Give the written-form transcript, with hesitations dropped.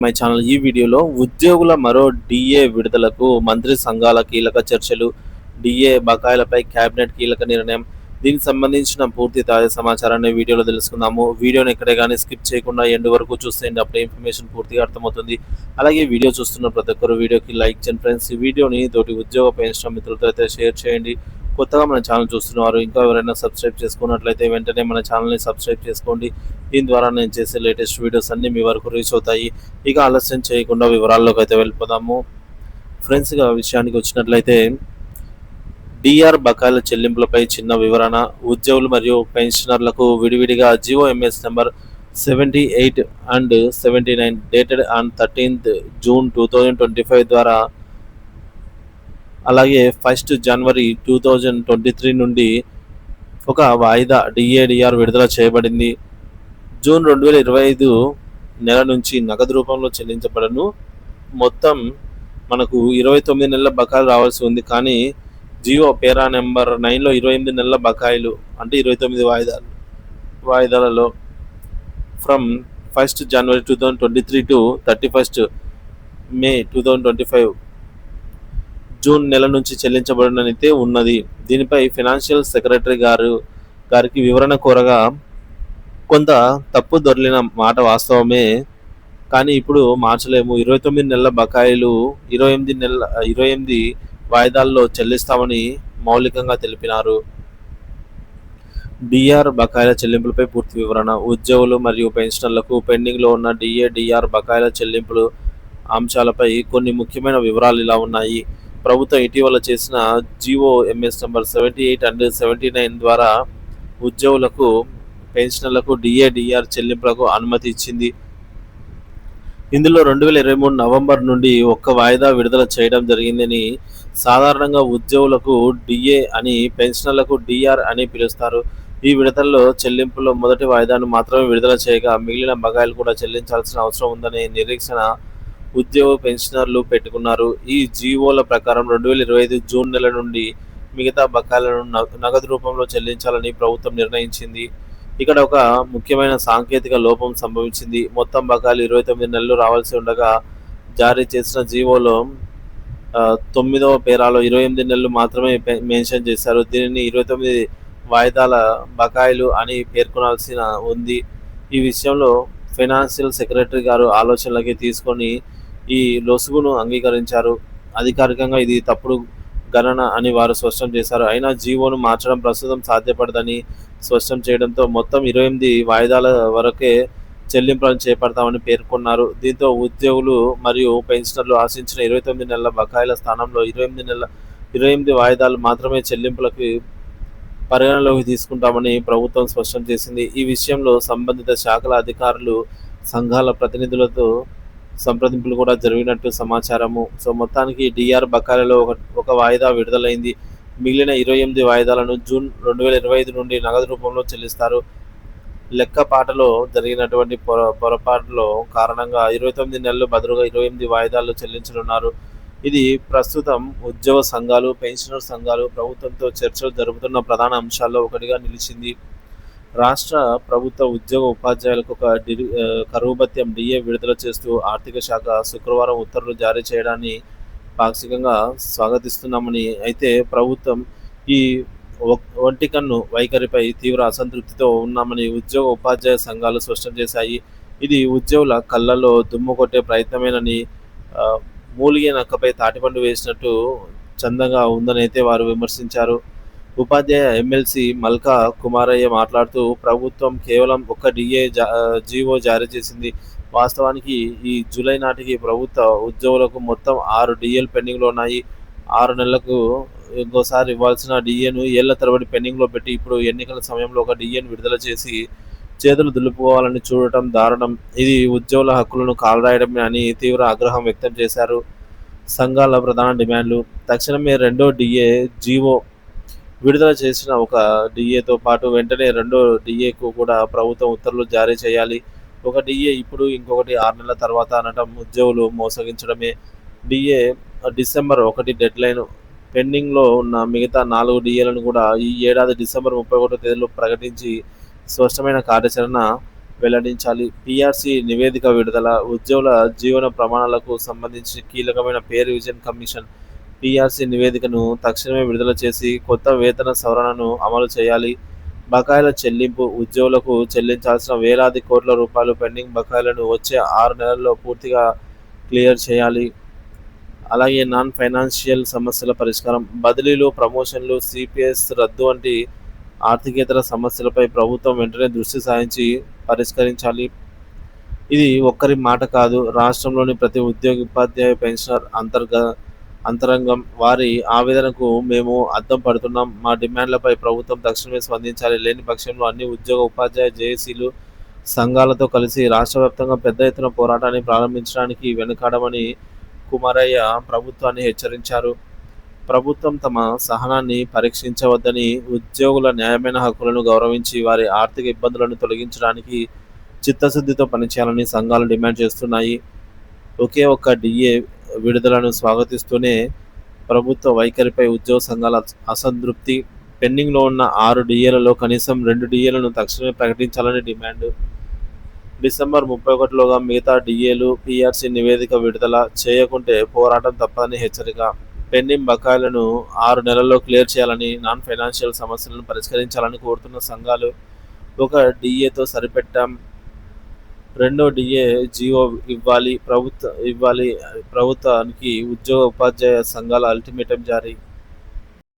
My channel. ఈ వీడియోలో ఉద్యోగుల మరో డిఏ విడుదలకు మంత్రి సంఘాల కీలక చర్చలు, డిఏ బకాయిలపై కేబినెట్ కీలక నిర్ణయం, దీనికి సంబంధించిన పూర్తి తాజా సమాచారాన్ని వీడియోలో తెలుసుకుందాము. వీడియోని ఎక్కడే కానీ స్కిప్ చేయకుండా ఎండ్ వరకు చూసేయండి, అప్పుడే ఇన్ఫర్మేషన్ పూర్తిగా అర్థమవుతుంది. అలాగే వీడియో చూస్తున్న ప్రతి ఒక్కరు వీడియోకి లైక్ చేయండి ఫ్రెండ్స్. ఈ వీడియోని తోటి ఉద్యోగ పెన్షన్ మిత్రులతో అయితే షేర్ చేయండి. కొత్తగా మన ఛానల్ చూస్తున్నవారు ఇంకా ఎవరైనా సబ్స్క్రైబ్ చేసుకున్నట్లయితే వెంటనే మన ఛానల్ని సబ్స్క్రైబ్ చేసుకోండి. దీని ద్వారా నేను చేసే లేటెస్ట్ వీడియోస్ అన్నీ మీ వరకు రీచ్ అవుతాయి. ఇక ఆలస్యం చేయకుండా వివరాల్లోకి అయితే వెళ్ళిపోదాము ఫ్రెండ్స్. విషయానికి వచ్చినట్లయితే డిఆర్ బకాయిల చెల్లింపులపై చిన్న వివరణ. ఉద్యోగులు మరియు పెన్షనర్లకు విడివిడిగా GOMS number 78 and 79 dated on 13th June 2025 ద్వారా, అలాగే 1st January 2023 నుండి ఒక వాయిదా డిఏడిఆర్ విడుదల చేయబడింది. జూన్ 2025 నెల నుంచి నగదు రూపంలో చెల్లించబడను. మొత్తం మనకు 29 నెలల బకాయిలు రావాల్సి ఉంది, కానీ జియో పేరా నెంబర్ 9లో 28 నెలల బకాయిలు, అంటే 29 వాయిదాలలో from 1st January 2023 to 31st May 2025 June నెల నుంచి చెల్లించబడినైతే ఉన్నది. దీనిపై ఫైనాన్షియల్ సెక్రటరీ గారికి వివరణ కోరగా, కొంత తప్పు దొర్లిన మాట వాస్తవమే, కానీ ఇప్పుడు మార్చలేము. 29 నెలల బకాయిలు 28 వాయిదాల్లో చెల్లిస్తామని మౌలికంగా తెలిపినారు. డిఆర్ బకాయిల చెల్లింపులపై పూర్తి వివరణ. ఉద్యోగులు మరియు పెన్షనర్లకు పెండింగ్లో ఉన్న డిఆర్ బకాయిల చెల్లింపులు అంశాలపై కొన్ని ముఖ్యమైన వివరాలు ఇలా ఉన్నాయి. ప్రభుత్వం ఇటీవల చేసిన జిఓఎంఎస్ నెంబర్ 78 అండ్ 79 ద్వారా ఉద్యోగులకు, పెన్షనర్లకు డిఆర్ చెల్లింపులకు అనుమతి ఇచ్చింది. ఇందులో 2023 నవంబర్ నుండి ఒక్క వాయిదా విడుదల చేయడం జరిగిందని. సాధారణంగా ఉద్యోగులకు డిఏ అని, పెన్షనర్లకు డిఆర్ అని పిలుస్తారు. ఈ విడతల్లో చెల్లింపులో మొదటి వాయిదాను మాత్రమే విడుదల చేయగా, మిగిలిన బకాయిలు కూడా చెల్లించాల్సిన అవసరం ఉందనే నిరీక్షణ ఉద్యోగ పెన్షనర్లు పెట్టుకున్నారు. ఈ జీవోల ప్రకారం 2025 జూన్ నెల నుండి మిగతా బకాయిలను నగదు రూపంలో చెల్లించాలని ప్రభుత్వం నిర్ణయించింది. ఇక్కడ ఒక ముఖ్యమైన సాంకేతిక లోపం సంభవించింది. మొత్తం బకాయిలు 29 నెలలు రావాల్సి ఉండగా, జారీ చేసిన జీవోలో 9వ పేరాలో 28 నెలలు మాత్రమే మెన్షన్ చేశారు. దీనిని 29 వాయిదాల బకాయిలు అని పేర్కొనాల్సి ఉంది. ఈ విషయంలో ఫైనాన్షియల్ సెక్రటరీ గారు ఆలోచనలకి తీసుకొని ఈ లొసుగును అంగీకరించారు. అధికారికంగా ఇది తప్పుడు గణన అని వారు స్పష్టం చేశారు. అయినా జీవోను మార్చడం ప్రస్తుతం సాధ్యపడదని స్పష్టం చేయడంతో మొత్తం 28 వాయిదాల వరకే చెల్లింపులను చేపడతామని పేర్కొన్నారు. దీంతో ఉద్యోగులు మరియు పెన్షనర్లు ఆశించిన 29 నెలల బకాయిల స్థానంలో 28 వాయిదాలు మాత్రమే చెల్లింపులకు పరిగణలోకి తీసుకుంటామని ప్రభుత్వం స్పష్టం చేసింది. ఈ విషయంలో సంబంధిత శాఖల అధికారులు, సంఘాల ప్రతినిధులతో సంప్రదింపులు కూడా జరిగినట్టు సమాచారము. సో మొత్తానికి డిఆర్ బకాయిలలో ఒక వాయిదా విడుదలైంది. మిగిలిన 28 వాయిదాలను జూన్ 2025 నుండి నగదు రూపంలో చెల్లిస్తారు. లెక్కపాటలో జరిగినటువంటి పొరపాటులో కారణంగా 29 నెలలు బదులుగా 28 వాయిదాలు చెల్లించనున్నారు. ఇది ప్రస్తుతం ఉద్యోగ సంఘాలు, పెన్షనర్ సంఘాలు ప్రభుత్వంతో చర్చలు జరుపుతున్న ప్రధాన అంశాల్లో ఒకటిగా నిలిచింది. రాష్ట్ర ప్రభుత్వ ఉద్యోగ ఉపాధ్యాయులకు ఒక కరువు భత్యం డిఏ విడుదల చేస్తూ ఆర్థిక శాఖ శుక్రవారం ఉత్తర్వులు జారీ చేయడాన్ని పాక్షికంగా స్వాగతిస్తున్నామని, అయితే ప్రభుత్వం ఈ ఒంటికన్ను వైఖరిపై తీవ్ర అసంతృప్తితో ఉన్నామని ఉద్యోగ ఉపాధ్యాయ సంఘాలు స్పష్టం చేశాయి. ఇది ఉద్యోగుల కళ్ళల్లో దుమ్ము కొట్టే ప్రయత్నమేనని, మూలిగే నక్కపై తాటిపండు వేసినట్టు చందంగా ఉందని అయితే వారు విమర్శించారు. ఉపాధ్యాయ ఎమ్మెల్సీ మల్కా కుమారయ్య మాట్లాడుతూ, ప్రభుత్వం కేవలం ఒక జీవో జారీ చేసింది. వాస్తవానికి ఈ జూలై నాటికి ప్రభుత్వ ఉద్యోగులకు మొత్తం 6 డిఏలు పెండింగ్లో ఉన్నాయి. 6 నెలలకు ఇంకోసారి ఇవ్వాల్సిన డిఏను ఏళ్ల తరబడి పెండింగ్లో పెట్టి, ఇప్పుడు ఎన్నికల సమయంలో ఒక డిఏను విడుదల చేసి చేతులు దులుపుకోవాలని చూడటం దారుణం. ఇది ఉద్యోగుల హక్కులను కాలరాయడమే అని తీవ్ర ఆగ్రహం వ్యక్తం చేశారు. సంఘాల ప్రధాన డిమాండ్లు: తక్షణమే రెండో జీవో విడుదల చేసిన ఒక డిఏతో పాటు వెంటనే రెండో డిఏకు కూడా ప్రభుత్వం ఉత్తర్వులు జారీ చేయాలి. ఒక డిఏ ఇప్పుడు, ఇంకొకటి 6 నెలల తర్వాత అనటం ఉద్యోగులు మోసగించడమే. December 1 deadline. పెండింగ్లో ఉన్న మిగతా 4 డిఏలను కూడా ఈ ఏడాది డిసెంబర్ 31 తేదీలో ప్రకటించి స్పష్టమైన కార్యాచరణ వెల్లడించాలి. పీఆర్సీ నివేదిక విడుదల, ఉద్యోగుల జీవన ప్రమాణాలకు సంబంధించి కీలకమైన పే రివిజన్ కమిషన్ పీఆర్సీ నివేదికను తక్షణమే విడుదల చేసి కొత్త వేతన సవరణను అమలు చేయాలి. బకాయిల చెల్లింపు, ఉద్యోగులకు చెల్లించాల్సిన వేలాది కోట్ల రూపాయలు పెండింగ్ బకాయిలను వచ్చే 6 నెలల్లో పూర్తిగా క్లియర్ చేయాలి. అలాగే నాన్ ఫైనాన్షియల్ సమస్యల పరిష్కారం, బదిలీలు, ప్రమోషన్లు, సిపిఎస్ రద్దు వంటి ఆర్థికేతర సమస్యలపై ప్రభుత్వం వెంటనే దృష్టి సారించి పరిష్కరించాలి. ఇది ఒక్కరి మాట కాదు, రాష్ట్రంలోని ప్రతి ఉద్యోగి, ఉపాధ్యాయ, పెన్షనర్ అంతరంగం. వారి ఆవేదనకు మేము అద్దం పడుతున్నాం. మా డిమాండ్లపై ప్రభుత్వం తక్షణమే స్పందించాలి. లేని పక్షంలో అన్ని ఉద్యోగ, ఉపాధ్యాయ జేఏసీలు సంఘాలతో కలిసి రాష్ట్ర వ్యాప్తంగా పెద్ద ఎత్తున పోరాటాన్ని ప్రారంభించడానికి వెనుకాడమని కుమారయ్య ప్రభుత్వాన్ని హెచ్చరించారు. ప్రభుత్వం తమ సహనాన్ని పరీక్షించవద్దని, ఉద్యోగుల న్యాయమైన హక్కులను గౌరవించి వారి ఆర్థిక ఇబ్బందులను తొలగించడానికి చిత్తశుద్ధితో పనిచేయాలని సంఘాలు డిమాండ్ చేస్తున్నాయి. ఒకే ఒక్క డిఏ విడుదలను స్వాగతిస్తూనే ప్రభుత్వ వైఖరిపై ఉద్యోగ సంఘాల అసంతృప్తి. పెండింగ్లో ఉన్న 6 డిఏలలో కనీసం 2 డిఏలను తక్షణమే ప్రకటించాలని డిమాండ్. డిసెంబర్ 31లోగా మిగతా డిఏలు, పీఆర్సీ నివేదిక విడుదల చేయకుంటే పోరాటం తప్పదని హెచ్చరిక. పెండింగ్ బకాయిలను 6 నెలల్లో క్లియర్ చేయాలని, నాన్ ఫైనాన్షియల్ సమస్యలను పరిష్కరించాలని కోరుతున్న సంఘాలు ఒక డిఏతో సరిపెట్టాం, రెండో డిఏ జీవో ఇవ్వాలి ప్రభుత్వానికి ఉద్యోగ, ఉపాధ్యాయ సంఘాల అల్టిమేటం జారీ.